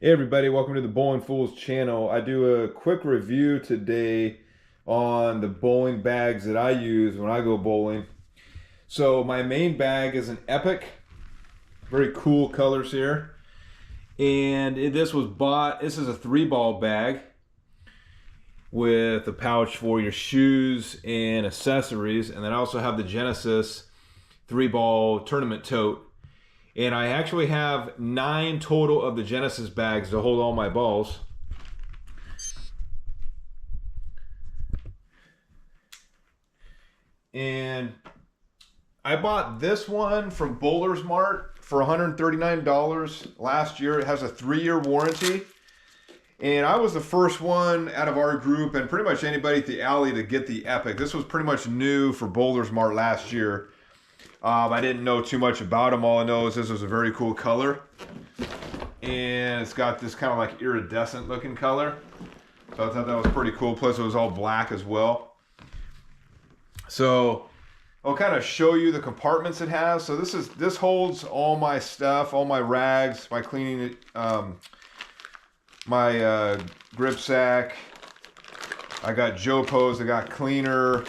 Hey everybody, welcome to the Bowling Fools channel. I do a quick review today on the bowling bags that I use when I go bowling. So my main bag is an Epic, very cool colors here. And this was bought, this is a 3-ball bag with a pouch for your shoes and accessories. And then I also have the Genesis 3-ball tournament tote. And I actually have 9 total of the Genesis bags to hold all my balls. And I bought this one from Bowlersmart for $139 last year. It has a 3-year warranty. And I was the first one out of our group and pretty much anybody at the alley to get the Epic. This was pretty much new for Bowlersmart last year. I didn't know too much about them. All I know is this was a very cool color. And it's got this kind of like iridescent looking color. So I thought that was pretty cool. Plus it was all black as well. So I'll kind of show you the compartments it has. So this holds all my stuff, all my rags, my cleaning, my grip sack. I got Joe Pose, I got cleaner.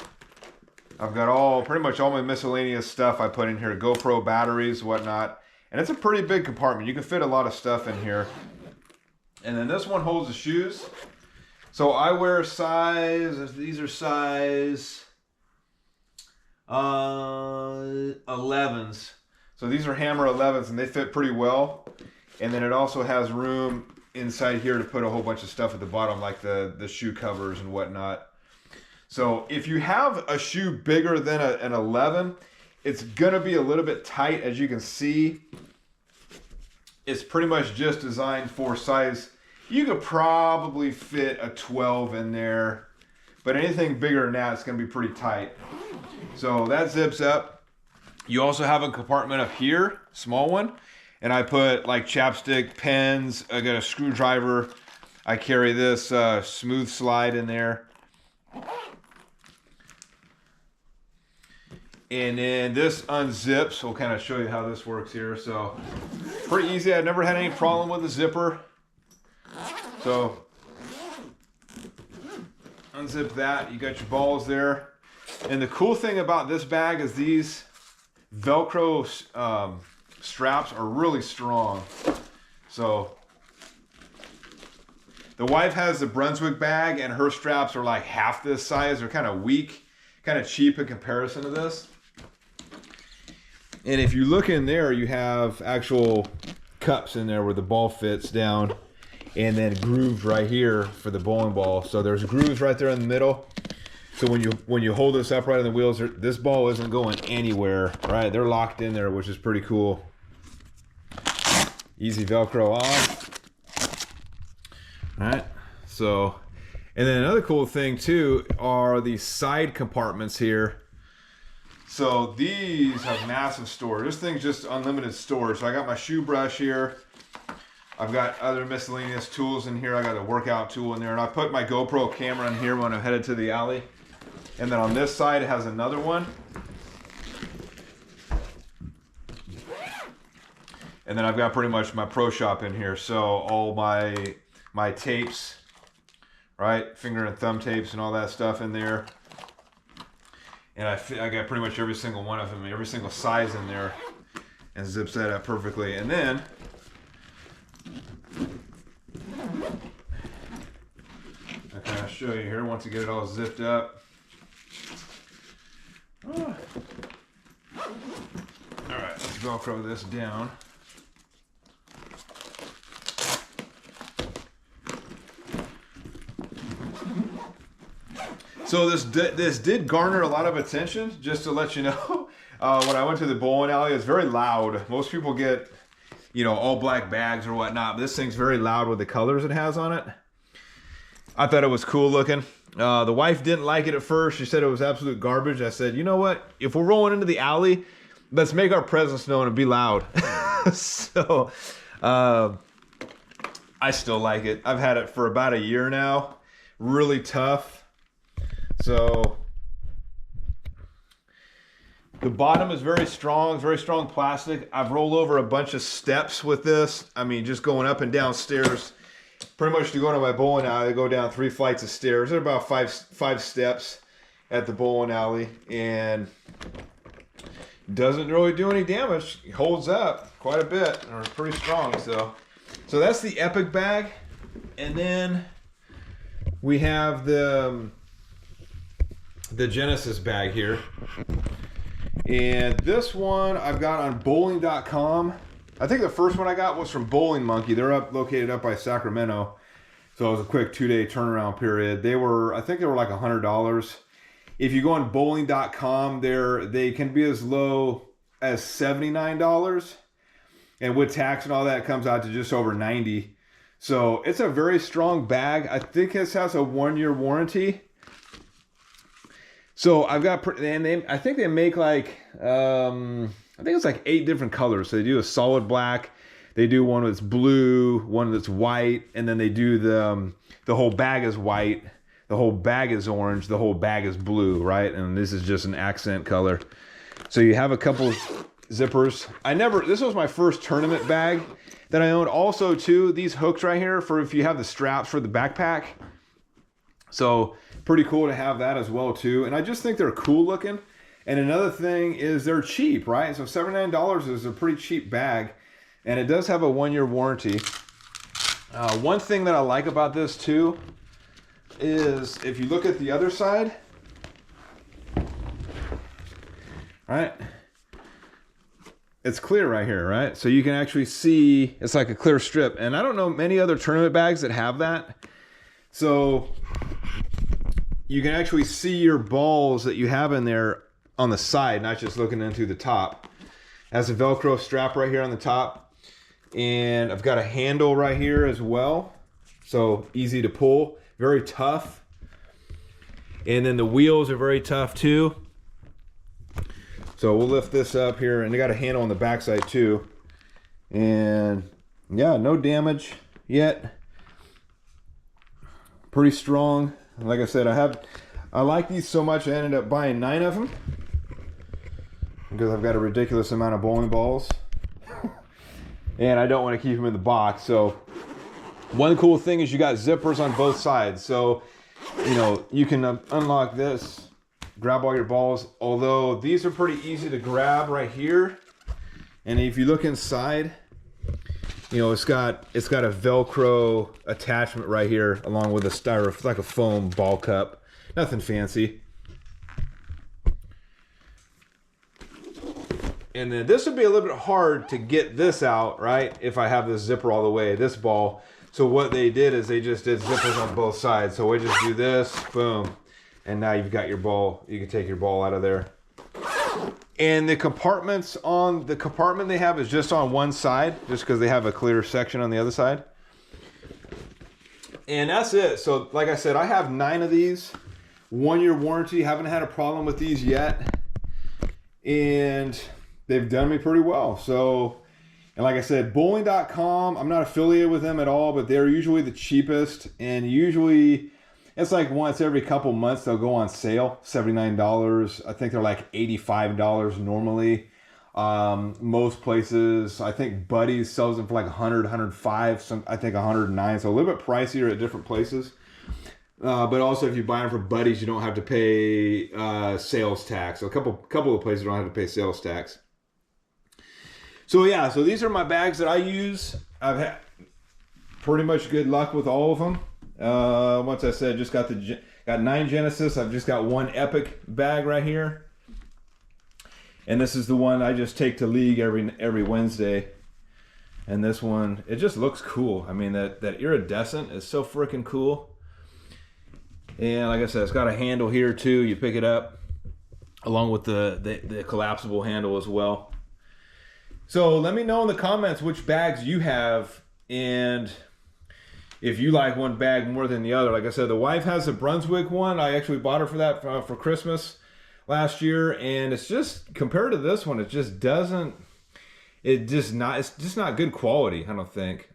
I've got pretty much all my miscellaneous stuff I put in here, GoPro batteries, whatnot. And it's a pretty big compartment. You can fit a lot of stuff in here. And then this one holds the shoes. So I wear size, these are size 11s. So these are Hammer 11s and they fit pretty well. And then it also has room inside here to put a whole bunch of stuff at the bottom, like the shoe covers and whatnot. So if you have a shoe bigger than an 11, it's going to be a little bit tight. As you can see, it's pretty much just designed for size. You could probably fit a 12 in there, but anything bigger than that, it's going to be pretty tight. So that zips up. You also have a compartment up here, small one, and I put like chapstick, pens. I got a screwdriver. I carry this smooth slide in there. And then this unzips. We'll kind of show you how this works here. So pretty easy. I've never had any problem with the zipper. So unzip that. You got your balls there. And the cool thing about this bag is these Velcro straps are really strong. So the wife has the Brunswick bag and her straps are like half this size. They're kind of weak, kind of cheap in comparison to this. And if you look in there, you have actual cups in there where the ball fits down, and then grooves right here for the bowling ball. So there's grooves right there in the middle. So when you hold this upright on the wheels, this ball isn't going anywhere, right? They're locked in there, which is pretty cool. Easy Velcro off. All right. So, and then another cool thing too are these side compartments here. So these have massive storage. This thing's just unlimited storage. So I got my shoe brush here. I've got other miscellaneous tools in here. I got a workout tool in there. And I put my GoPro camera in here when I'm headed to the alley. And then on this side, it has another one. And then I've got pretty much my pro shop in here. So all my tapes, right? Finger and thumb tapes and all that stuff in there. And I got pretty much every single one of them, every single size in there, and zips that up perfectly. And then I kind of show you here once you get it all zipped up. Oh. All right, let's Velcro this down. So this did garner a lot of attention, just to let you know. When I went to the bowling alley, it's very loud. Most people get, all black bags or whatnot, but this thing's very loud with the colors it has on it. I thought it was cool looking. The wife didn't like it at first. She said it was absolute garbage. I said, you know what? If we're rolling into the alley, let's make our presence known and be loud. So I still like it. I've had it for about a year now. Really tough. So The bottom is very strong plastic. I've rolled over a bunch of steps with this. I mean, just going up and down stairs. Pretty much to go to my bowling alley, I go down 3 flights of stairs. They're about five steps at the bowling alley, and doesn't really do any damage. It holds up quite a bit, or pretty strong. So that's the Epic bag, and then we have the Genesis bag here. And this one I've got on bowling.com. I think the first one I got was from Bowling Monkey. They're located up by Sacramento. So it was a quick 2-day turnaround period. I think they were like $100. If you go on bowling.com, they can be as low as $79. And with tax and all that, it comes out to just over $90. So it's a very strong bag. I think this has a 1-year warranty. So I've got, and I think they make like, I think it's like 8 different colors. So they do a solid black, they do one that's blue, one that's white, and then they do the whole bag is white, the whole bag is orange, the whole bag is blue, right? And this is just an accent color. So you have a couple zippers. This was my first tournament bag that I owned. Also too, these hooks right here for if you have the straps for the backpack. So pretty cool to have that as well too. And I just think they're cool looking. And another thing is they're cheap, right? So $79 is a pretty cheap bag. And it does have a 1-year warranty. One thing that I like about this too is if you look at the other side, right? It's clear right here, right? So you can actually see, it's like a clear strip. And I don't know many other tournament bags that have that. So you can actually see your balls that you have in there on the side, not just looking into the top. It has a Velcro strap right here on the top. And I've got a handle right here as well. So easy to pull, very tough. And then the wheels are very tough too. So we'll lift this up here, and they got a handle on the backside too. And yeah, no damage yet. Pretty strong. Like I said, I like these so much I ended up buying 9 of them because I've got a ridiculous amount of bowling balls. And I don't want to keep them in the box. So one cool thing is you got zippers on both sides. So, you know, you can unlock this, grab all your balls. Although these are pretty easy to grab right here. And if you look inside, you know, it's got a Velcro attachment right here along with a styrofoam, like a foam ball cup. Nothing fancy. And then this would be a little bit hard to get this out, right? If I have this zipper all the way, this ball. So what they did is they just did zippers on both sides. So we just do this, boom. And now you've got your ball. You can take your ball out of there. And the compartments on the compartment they have is just on one side, just because they have a clear section on the other side. And that's it. So like I said, I have 9 of these. 1-year warranty. Haven't had a problem with these yet. And they've done me pretty well. So, and like I said, bowling.com, I'm not affiliated with them at all, but they're usually the cheapest. And usually it's like once every couple months they'll go on sale, $79. I think they're like $85 normally. Most places, I think Buddy's sells them for like $100, $105, I think $109. So a little bit pricier at different places. But also if you buy them from Buddy's, you don't have to pay sales tax. So a couple of places don't have to pay sales tax. So yeah, so these are my bags that I use. I've had pretty much good luck with all of them. Once I said, just got 9 Genesis. I've just got 1 Epic bag right here. And this is the one I just take to league every Wednesday. And this one, it just looks cool. I mean, that iridescent is so freaking cool. And like I said, it's got a handle here too. You pick it up along with the collapsible handle as well. So let me know in the comments which bags you have and if you like one bag more than the other. Like I said, the wife has a Brunswick one. I actually bought her for that for Christmas last year, and it's just compared to this one, it's just not good quality, I don't think.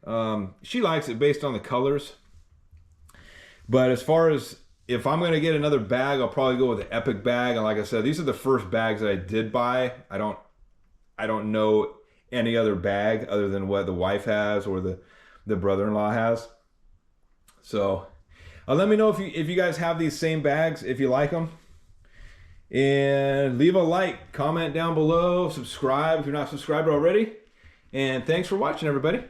She likes it based on the colors, but as far as if I'm gonna get another bag, I'll probably go with the Epic bag. And like I said, these are the first bags that I did buy. I don't know any other bag other than what the wife has or the brother-in-law has. So let me know if you guys have these same bags, if you like them. And leave a like, comment down below, subscribe if you're not subscribed already. And thanks for watching, everybody.